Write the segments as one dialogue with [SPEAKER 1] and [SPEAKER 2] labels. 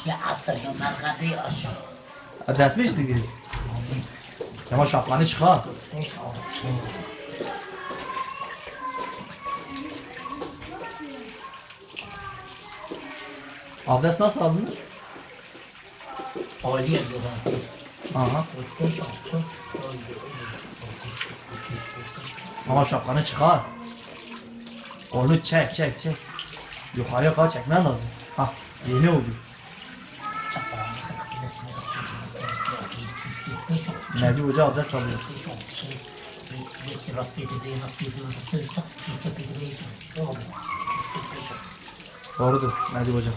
[SPEAKER 1] Ya asır ya merkabı aşağı.
[SPEAKER 2] Adres mi işte gibi? Kemal şapkanı çıkar. Adres nasıl alınır?
[SPEAKER 1] Aliye diyorlar.
[SPEAKER 2] Aha. Ama şapkanı çıkar. Onu çek. Yukarıya kadar çekmen lazım. Hah, yeni oldu. Necip Hoca adres alıyor. Doğrudur Necip Hoca.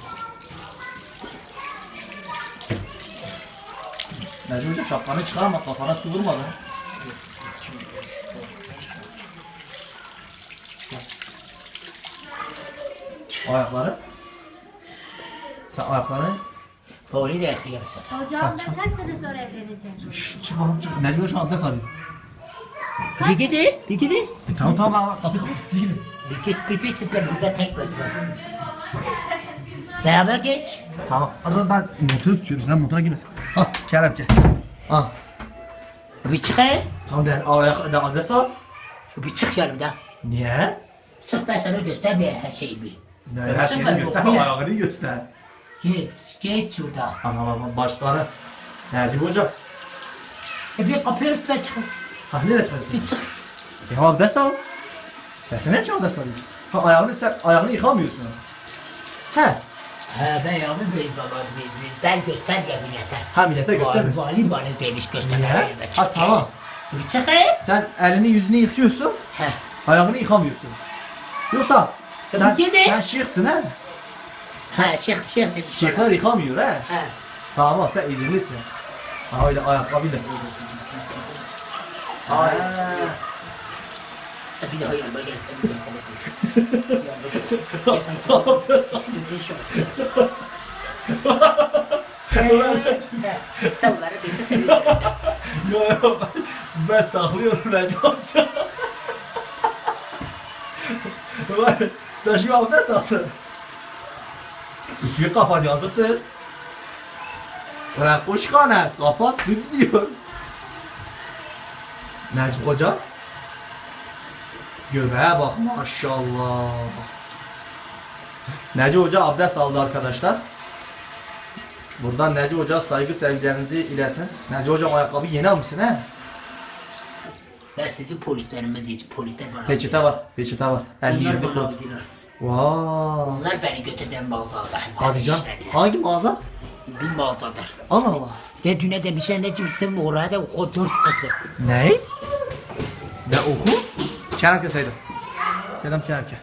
[SPEAKER 2] Necip Hoca şapkanı çıkarma, kafana su vurmadı. Ayakları. Sen ayakları.
[SPEAKER 1] Fori de yakıyarsa.
[SPEAKER 3] Hocam ben kaç sene sonra evleneceğim?
[SPEAKER 2] Çıkalım. Necip Hoca şu an abdest alıyor.
[SPEAKER 1] Bir gidin.
[SPEAKER 2] Tamam kapıyı kapat. Siz gidin.
[SPEAKER 1] Bir git ben burada tek başıma. Beraber geç.
[SPEAKER 2] Tamam. Arada ben motoru tutuyorum. Sen motora girmesin. Ah Kerem gel. Ah.
[SPEAKER 1] Bir çık he.
[SPEAKER 2] Tamam de adres al.
[SPEAKER 1] Bir çık yanımda.
[SPEAKER 2] Niye?
[SPEAKER 1] Çık ben sana göstermeye her şeyi bir.
[SPEAKER 2] Ne, her şeyini göster. Ayağını göster.
[SPEAKER 1] Geç şurada.
[SPEAKER 2] Anam başkanı. Necip Hoca.
[SPEAKER 1] Bir kapıyı örtme ben çık.
[SPEAKER 2] Ha nereye çıkıyorsun?
[SPEAKER 1] Bir çık.
[SPEAKER 2] Ya abdest al. Ben sana hep abdest alayım. Ha ayağını yıkamıyorsun. He.
[SPEAKER 1] Ben yavrum ben göster ya millete.
[SPEAKER 2] Ha millete gösterme.
[SPEAKER 1] Vali bana demiş göstermeye.
[SPEAKER 2] Niye? Ha tamam.
[SPEAKER 1] Bir çık he.
[SPEAKER 2] Sen elini yüzünü yıkıyorsun.
[SPEAKER 1] He.
[SPEAKER 2] Ayağını yıkamıyorsun. Yoksa sen
[SPEAKER 1] gidi.
[SPEAKER 2] şıksın he.
[SPEAKER 1] Ha şeyh demiş.
[SPEAKER 2] Şeyhler yıkamıyor he.
[SPEAKER 1] He.
[SPEAKER 2] Tamam sen izinlisin. Ha öyle ayakkabıyla. Hayır.
[SPEAKER 1] Sen bir daha yanıma gel. Sen bir daha sana Sen onlara değilse seni vereceğim.
[SPEAKER 2] Yok ben saklıyorum Recep amca. Sen şimdi abdest aldın. Üstünü kapat yazıktır. Bırak kuş kanı kapat süt diyor. Necip Hoca. Göbeğe bak maşallah. Necip Hoca abdest aldı arkadaşlar. Buradan Necip Hoca saygı sevgilerinizi iletin. Necip Hocam ayakkabı yeni almışsın he?
[SPEAKER 1] Ben sizin polislerime diyeceğim. Polisler bana.
[SPEAKER 2] Peçete var. Peçete var.
[SPEAKER 1] Onlar
[SPEAKER 2] 50
[SPEAKER 1] bana
[SPEAKER 2] koy.
[SPEAKER 1] aldılar.
[SPEAKER 2] Vaaay.
[SPEAKER 1] Onlar beni götürdüğüm mağazada.
[SPEAKER 2] Hadi can. Hangi mağaza?
[SPEAKER 1] Bir mağazadır.
[SPEAKER 2] Allah Allah.
[SPEAKER 1] De düne demişler ne cimsin oraya da o 4 kızı.
[SPEAKER 2] Ne? Ne oku? Kerem keseydim. Selam Kerem ke.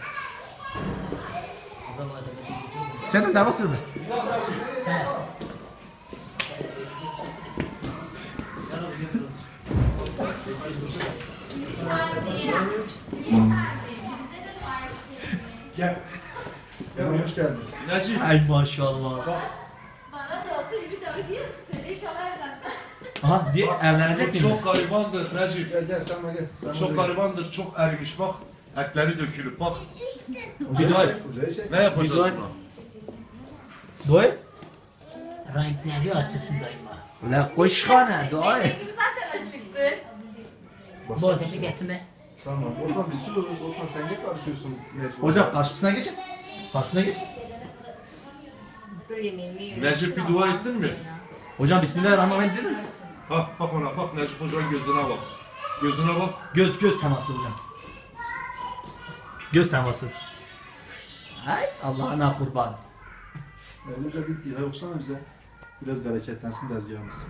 [SPEAKER 2] Senin de nasıl mı?
[SPEAKER 4] Gel. Hoş geldin. Necip.
[SPEAKER 2] Ay maşallah.
[SPEAKER 3] Bana da olsa bir tabii değil. Seni inşallah evlensin.
[SPEAKER 2] Aha bir evlenecek mi?
[SPEAKER 4] Çok garibandır Necip.
[SPEAKER 5] Gel sen de gel. Sen
[SPEAKER 4] Çok garibandır, çok erimiş bak. Etleri dökülüp bak.
[SPEAKER 2] Bir dua et.
[SPEAKER 4] Ne yapacağız
[SPEAKER 2] Bir dua et.
[SPEAKER 4] buna?
[SPEAKER 2] Dua et.
[SPEAKER 1] Renkleri açısındayım ben.
[SPEAKER 2] Ulan koş kana dua et.
[SPEAKER 3] Rengi zaten açıktır.
[SPEAKER 1] Bu adamı getirme.
[SPEAKER 5] Tamam. Osman biz sürüyoruz. Osman sen ne karışıyorsun?
[SPEAKER 2] Hocam karşısına geçin. Karşısına geçin.
[SPEAKER 3] Dur yemeğimi yiyorum.
[SPEAKER 4] Necip bir dua ettin mi?
[SPEAKER 2] Hocam bismillahirrahmanirrahim dedin.
[SPEAKER 4] Bak ona bak Necip Hoca'nın gözüne bak. Gözüne bak.
[SPEAKER 2] Göz teması hocam. Göz teması. Ay Allah'ına kurban.
[SPEAKER 5] Hoca bir lira okusana bize. Biraz bereketlensin tezgahımız.